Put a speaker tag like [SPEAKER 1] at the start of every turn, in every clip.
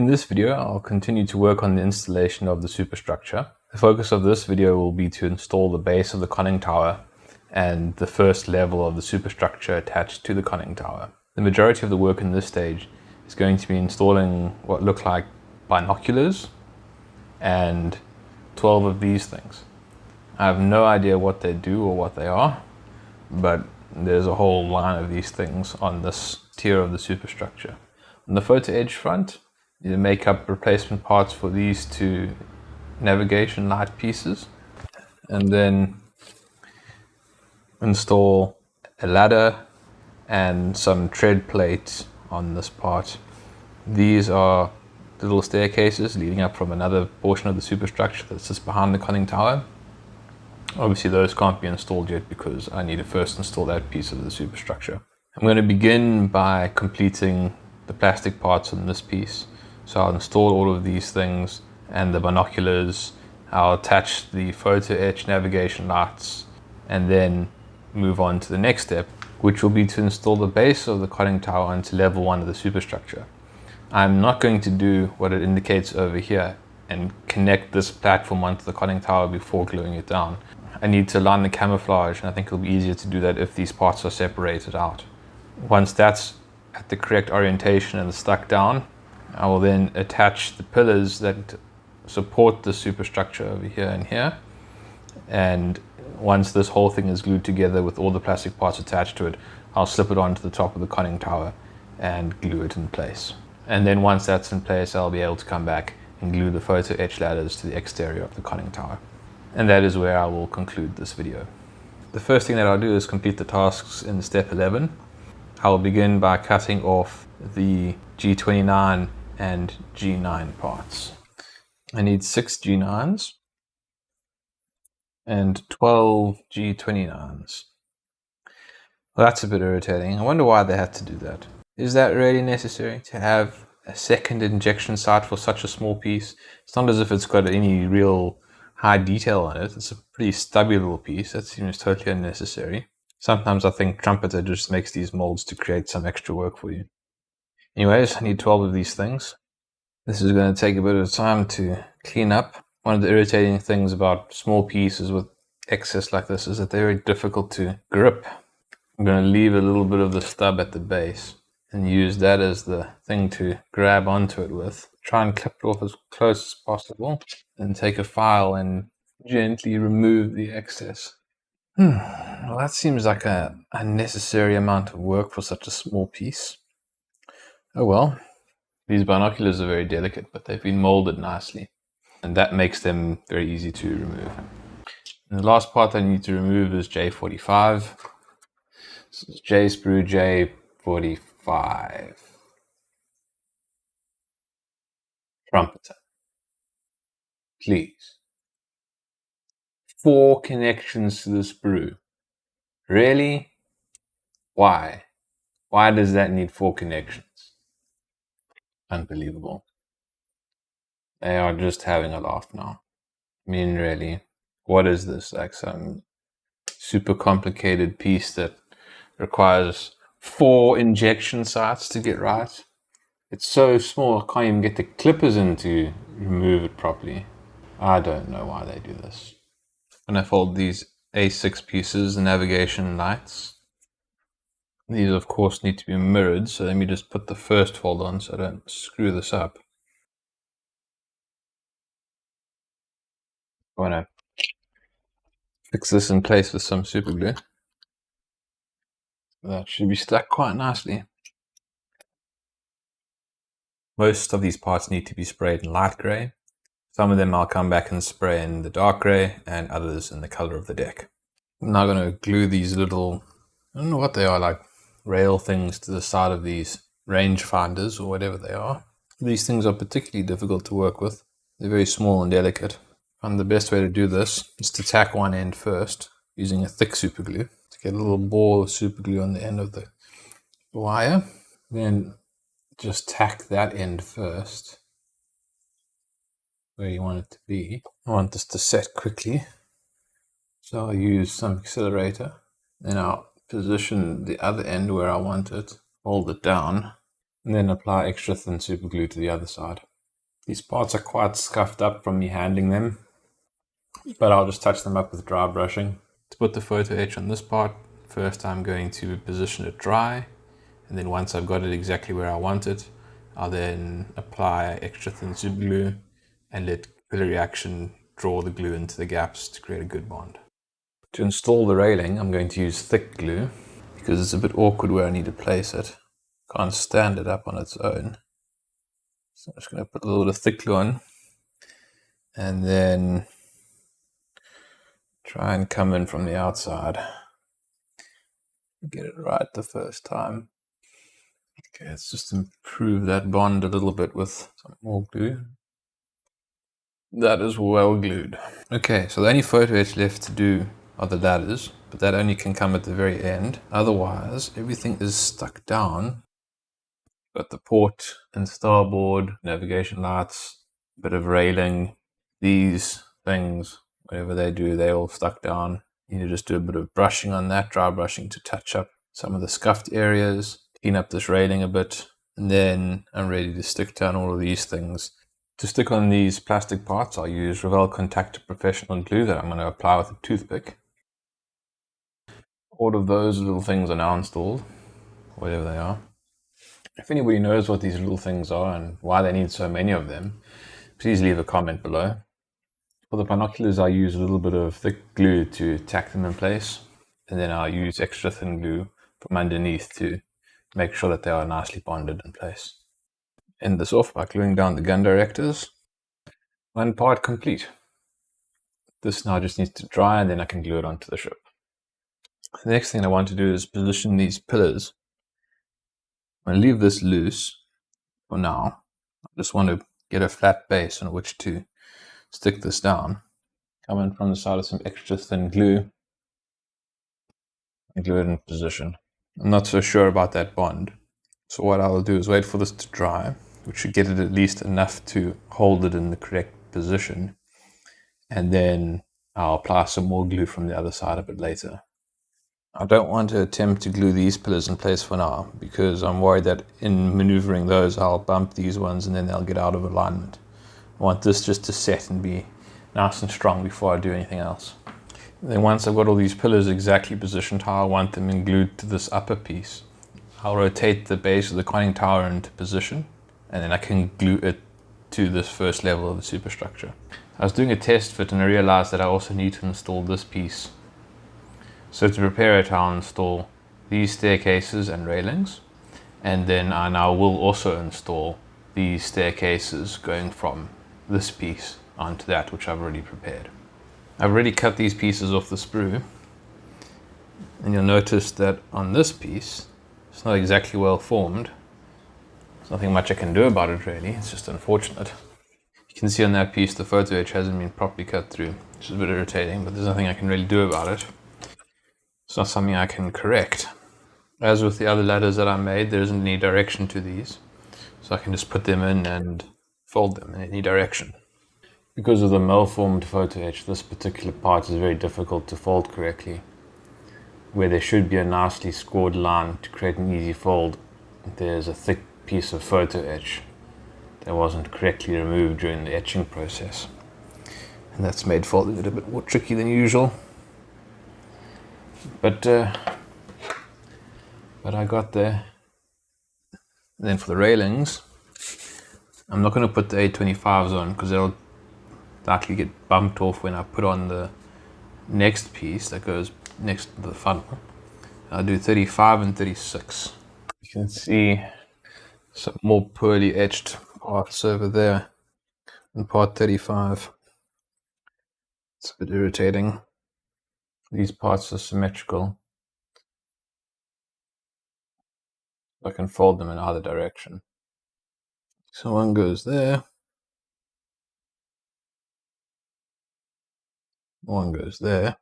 [SPEAKER 1] In this video, I'll continue to work on the installation of the superstructure. The focus of this video will be to install the base of the conning tower and the first level of the superstructure attached to the conning tower. The majority of the work in this stage is going to be installing what look like binoculars and 12 of these things. I have no idea what they do or what they are, but there's a whole line of these things on this tier of the superstructure. On the photo-etch front, you make up replacement parts for these two navigation light pieces, and then install a ladder and some tread plate on this part. These are little staircases leading up from another portion of the superstructure that sits behind the conning tower. Obviously those can't be installed yet because I need to first install that piece of the superstructure. I'm going to begin by completing the plastic parts on this piece. So I'll install all of these things and the binoculars. I'll attach the photo-etch navigation lights and then move on to the next step, which will be to install the base of the conning tower onto level 1 of the superstructure. I'm not going to do what it indicates over here and connect this platform onto the conning tower before gluing it down. I need to align the camouflage, and I think it'll be easier to do that if these parts are separated out. Once that's at the correct orientation and stuck down, I will then attach the pillars that support the superstructure over here and here. And once this whole thing is glued together with all the plastic parts attached to it, I'll slip it onto the top of the conning tower and glue it in place. And then once that's in place, I'll be able to come back and glue the photo-etch ladders to the exterior of the conning tower. And that is where I will conclude this video. The first thing that I'll do is complete the tasks in step 11. I'll begin by cutting off the G29 and G9 parts. I need 6 G9s and 12 G29s. Well, that's a bit irritating. I wonder why they had to do that. Is that really necessary to have a second injection site for such a small piece? It's not as if it's got any real high detail on it. It's a pretty stubby little piece. That seems totally unnecessary. Sometimes I think Trumpeter just makes these molds to create some extra work for you. Anyways, I need 12 of these things. This is going to take a bit of time to clean up. One of the irritating things about small pieces with excess like this is that they're very difficult to grip. I'm going to leave a little bit of the stub at the base and use that as the thing to grab onto it with. Try and clip it off as close as possible and take a file and gently remove the excess. Well, that seems like a unnecessary amount of work for such a small piece. Oh well. These binoculars are very delicate, but they've been molded nicely, and that makes them very easy to remove. And the last part I need to remove is J45. So it's J sprue J45. Trumpeter. Please. 4 connections to the sprue. Really? Why? Why does that need 4 connections? Unbelievable. They are just having a laugh now. I mean, really, what is this? Like some super complicated piece that requires 4 injection sites to get right? It's so small, I can't even get the clippers in to remove it properly. I don't know why they do this. When I fold these A6 pieces, the navigation lights, these of course need to be mirrored, so let me just put the first fold on so I don't screw this up. I want to fix this in place with some super glue. That should be stuck quite nicely. Most of these parts need to be sprayed in light grey. Some of them I'll come back and spray in the dark grey, and others in the color of the deck. I'm now going to glue these little, I don't know what they are, like rail things to the side of these range finders or whatever they are. These things are particularly difficult to work with. They're very small and delicate. And the best way to do this is to tack one end first using a thick super glue to get a little ball of super glue on the end of the wire. Then just tack that end first where you want it to be. I want this to set quickly, so I'll use some accelerator. Then I'll position the other end where I want it, hold it down, and then apply extra thin super glue to the other side. These parts are quite scuffed up from me handling them, but I'll just touch them up with dry brushing. To put the photo etch on this part, first I'm going to position it dry, and then once I've got it exactly where I want it, I'll then apply extra thin super glue and let capillary action draw the glue into the gaps to create a good bond. To install the railing, I'm going to use thick glue because it's a bit awkward where I need to place it. Can't stand it up on its own. So I'm just going to put a little bit of thick glue on and then try and come in from the outside. Get it right the first time. Okay, let's just improve that bond a little bit with some more glue. That is well glued. Okay, so the only photo etch left to do are the ladders, but that only can come at the very end. Otherwise, everything is stuck down. Got the port and starboard, navigation lights, bit of railing. These things, whatever they do, they all stuck down. You need to just do a bit of brushing on that, dry brushing to touch up some of the scuffed areas, clean up this railing a bit, and then I'm ready to stick down all of these things. To stick on these plastic parts, I'll use Revell Contactor Professional Glue that I'm going to apply with a toothpick. All of those little things are now installed, whatever they are. If anybody knows what these little things are and why they need so many of them, please leave a comment below. For the binoculars, I use a little bit of thick glue to tack them in place, and then I'll use extra thin glue from underneath to make sure that they are nicely bonded in place. End this off by gluing down the gun directors. One part complete. This now just needs to dry and then I can glue it onto the ship. The next thing I want to do is position these pillars. I'm going to leave this loose for now. I just want to get a flat base on which to stick this down. Come in from the side with some extra thin glue and glue it in position. I'm not so sure about that bond. So what I'll do is wait for this to dry, which should get it at least enough to hold it in the correct position. And then I'll apply some more glue from the other side a bit later. I don't want to attempt to glue these pillars in place for now because I'm worried that in maneuvering those I'll bump these ones and then they'll get out of alignment. I want this just to set and be nice and strong before I do anything else. And then once I've got all these pillars exactly positioned how I want them and glued to this upper piece, I'll rotate the base of the conning tower into position and then I can glue it to this first level of the superstructure. I was doing a test fit and I realized that I also need to install this piece. So to prepare it, I'll install these staircases and railings, and then I now will also install these staircases going from this piece onto that which I've already prepared. I've already cut these pieces off the sprue, and you'll notice that on this piece it's not exactly well formed. There's nothing much I can do about it really, it's just unfortunate. You can see on that piece the photo etch hasn't been properly cut through, which is a bit irritating, but there's nothing I can really do about it. It's not something I can correct. As with the other ladders that I made, there isn't any direction to these, so I can just put them in and fold them in any direction. Because of the malformed photo etch, this particular part is very difficult to fold correctly. Where there should be a nicely scored line to create an easy fold, there's a thick piece of photo etch that wasn't correctly removed during the etching process. And that's made folding it a bit more tricky than usual. But I got there. And then for the railings, I'm not going to put the A25s on because they'll likely get bumped off when I put on the next piece that goes next to the funnel. I'll do 35 and 36. You can see some more poorly etched parts over there in part 35. It's a bit irritating. These parts are symmetrical. I can fold them in either direction. So one goes there. One goes there.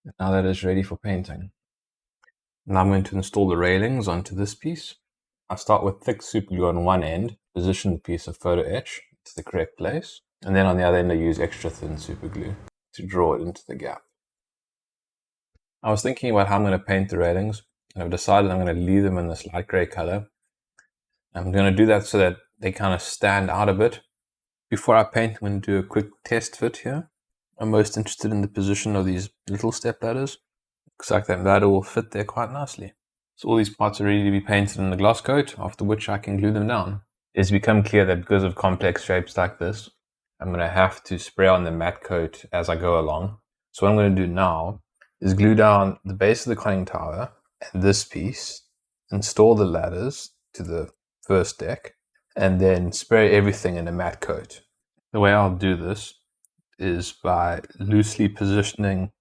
[SPEAKER 1] And now that is ready for painting. Now I'm going to install the railings onto this piece. I'll start with thick super glue on one end, position the piece of photo etch to the correct place, and then on the other end I use extra thin super glue to draw it into the gap. I was thinking about how I'm going to paint the railings, and I've decided I'm going to leave them in this light grey color. I'm going to do that so that they kind of stand out a bit. Before I paint, I'm going to do a quick test fit here. I'm most interested in the position of these little step ladders. Looks like that ladder will fit there quite nicely. So all these parts are ready to be painted in the gloss coat, after which I can glue them down. It's become clear that because of complex shapes like this, I'm going to have to spray on the matte coat as I go along. So what I'm going to do now is glue down the base of the conning tower and this piece, install the ladders to the first deck, and then spray everything in a matte coat. The way I'll do this is by loosely positioning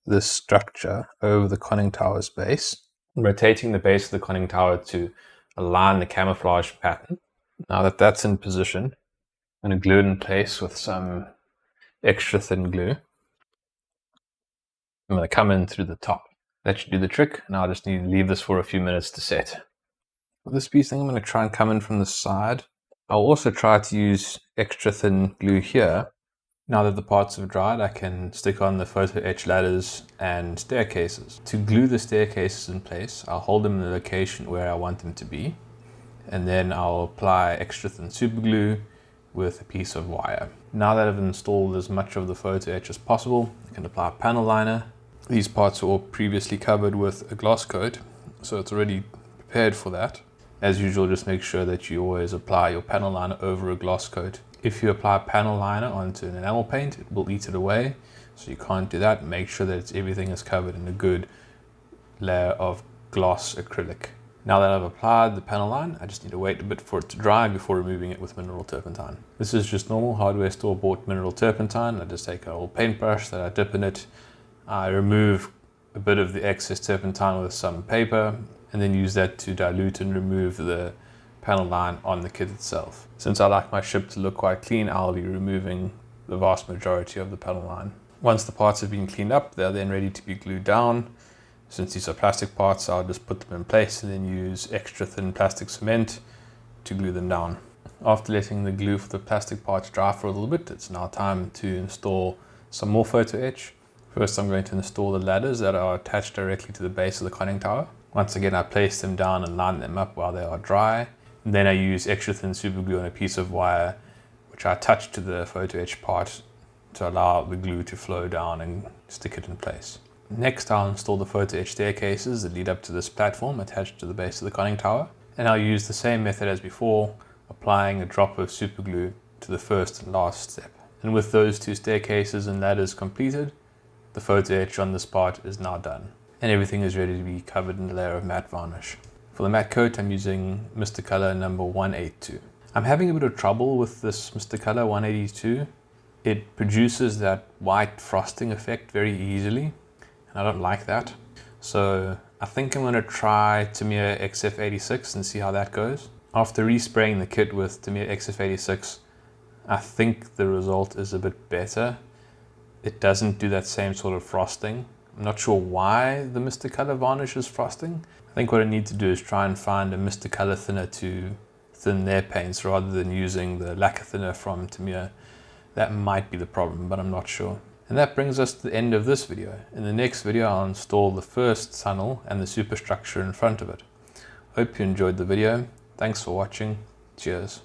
[SPEAKER 1] this structure over the conning tower's base, rotating the base of the conning tower to align the camouflage pattern. Now that that's in position, I'm going to glue it in place with some extra thin glue. I'm going to come in through the top. That should do the trick. Now I just need to leave this for a few minutes to set. For this piece, I'm going to try and come in from the side. I'll also try to use extra thin glue here. Now that the parts have dried, I can stick on the photo etch ladders and staircases. To glue the staircases in place, I'll hold them in the location where I want them to be, and then I'll apply extra thin super glue with a piece of wire. Now that I've installed as much of the photo etch as possible, I can apply a panel liner. These parts are all previously covered with a gloss coat, so it's already prepared for that. As usual, just make sure that you always apply your panel liner over a gloss coat. If you apply panel liner onto an enamel paint, it will eat it away, so you can't do that. Make sure that everything is covered in a good layer of gloss acrylic. Now that I've applied the panel line, I just need to wait a bit for it to dry before removing it with mineral turpentine. This is just normal hardware store bought mineral turpentine. I just take an old paintbrush that I dip in it. I remove a bit of the excess turpentine with some paper, and then use that to dilute and remove the panel line on the kit itself. Since I like my ship to look quite clean, I'll be removing the vast majority of the panel line. Once the parts have been cleaned up, they're then ready to be glued down. Since these are plastic parts, I'll just put them in place and then use extra thin plastic cement to glue them down. After letting the glue for the plastic parts dry for a little bit, it's now time to install some more photo etch. First, I'm going to install the ladders that are attached directly to the base of the conning tower. Once again, I place them down and line them up while they are dry. And then I use extra thin super glue on a piece of wire, which I attach to the photo etch part to allow the glue to flow down and stick it in place. Next, I'll install the photo etch staircases that lead up to this platform attached to the base of the conning tower. And I'll use the same method as before, applying a drop of super glue to the first and last step. And with those two staircases and ladders completed, the photo etch on this part is now done, and everything is ready to be covered in a layer of matte varnish. For the matte coat, I'm using Mr. Color number 182. I'm having a bit of trouble with this Mr. Color 182. It produces that white frosting effect very easily, and I don't like that. So I think I'm going to try Tamiya XF86 and see how that goes. After respraying the kit with Tamiya XF86, I think the result is a bit better. It doesn't do that same sort of frosting. I'm not sure why the Mr. Color varnish is frosting. I think what I need to do is try and find a Mr. Color thinner to thin their paints rather than using the lacquer thinner from Tamiya. That might be the problem, but I'm not sure. And that brings us to the end of this video. In the next video, I'll install the first tunnel and the superstructure in front of it. Hope you enjoyed the video. Thanks for watching. Cheers.